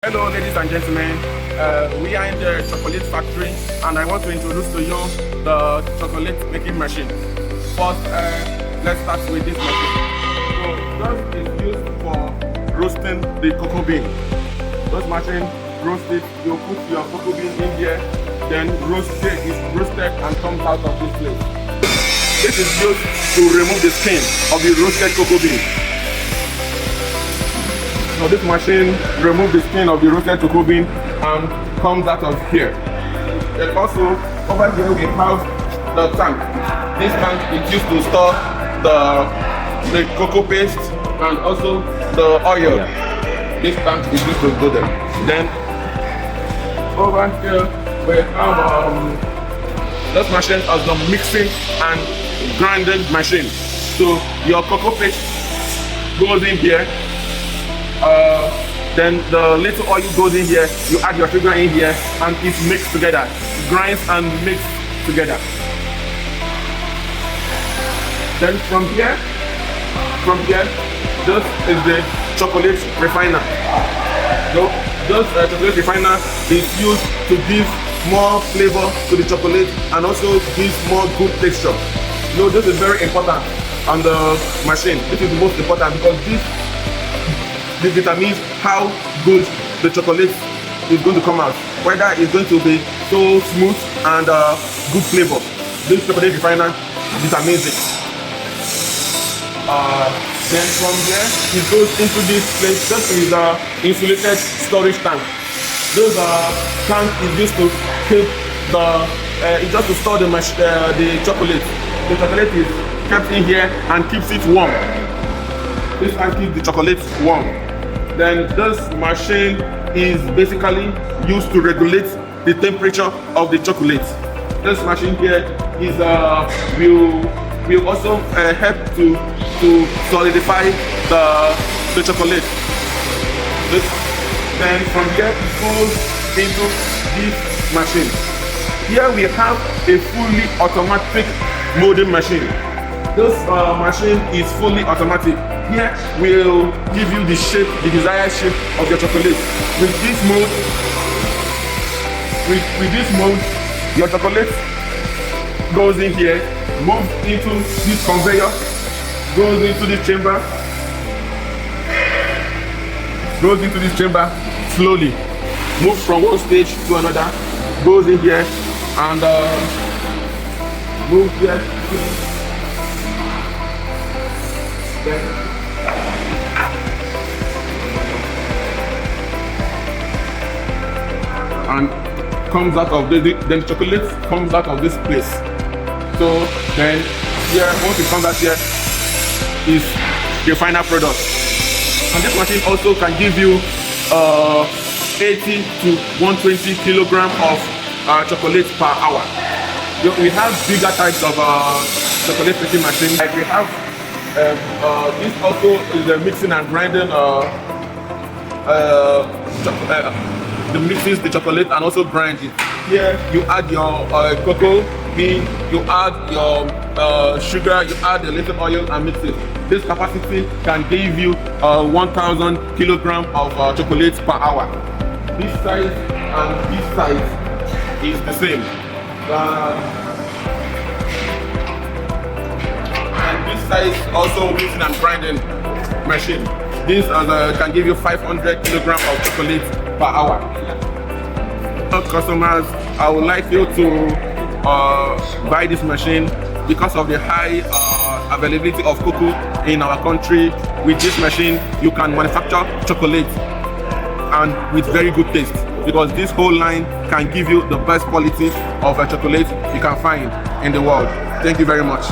Hello ladies and gentlemen, we are in the chocolate factory and I want to introduce to you the chocolate making machine. First, let's start with this machine. So this is used for roasting the cocoa bean. This machine roasts it, you put your cocoa bean in here, then it's roasted and comes out of this place. This is used to remove the skin of the roasted cocoa bean. So this machine removes the skin of the roasted cocoa bean and comes out of here. And also over here we have the tank. This tank is used to store the cocoa paste and also the oil. This tank is used to do them. Then over here we have this machine as the mixing and grinding machine. So your cocoa paste goes in here. Then the little oil goes in here, you add your sugar in here and it's mixed together, grinds and mixed together. Then from here, this is the chocolate refiner. So this chocolate refiner is used to give more flavor to the chocolate and also gives more good texture. You know, this is very important on the machine. This is the most important because this determines how good the chocolate is going to come out. Whether it's going to be so smooth and good flavor. This chocolate refiner determines it. Then from there, it goes into this place. This is an insulated storage tank. This tank is used to keep it's just to store the chocolate. The chocolate is kept in here and keeps it warm. This tank keeps the chocolate warm. Then this machine is basically used to regulate the temperature of the chocolate. This machine here is will also help to solidify the chocolate. Then from here it goes into this machine. Here we have a fully automatic molding machine. This machine is fully automatic. Here will give you the shape, the desired shape of your chocolate. With this mold, your chocolate goes in here, moves into this conveyor, goes into this chamber, slowly, moves from one stage to another, goes in here and moves here. And comes out of then the chocolate comes out of this place. So then here, once it comes out here, is the final product. And this machine also can give you 80 to 120 kilogram of chocolate per hour. We have bigger types of chocolate making machine. Like we have this also is the mixing and grinding the mixes the chocolate and also grind it. Here you add your cocoa bean, you add your sugar, you add a little oil and mix it. This capacity can give you 1,000 kilogram of chocolate per hour. This size and this size is the same. And this size also mixing and grinding machine. This can give you 500 kilogram of chocolate per hour. Customers, I would like you to buy this machine because of the high availability of cocoa in our country. With this machine, you can manufacture chocolate and with very good taste because this whole line can give you the best quality of chocolate you can find in the world. Thank you very much.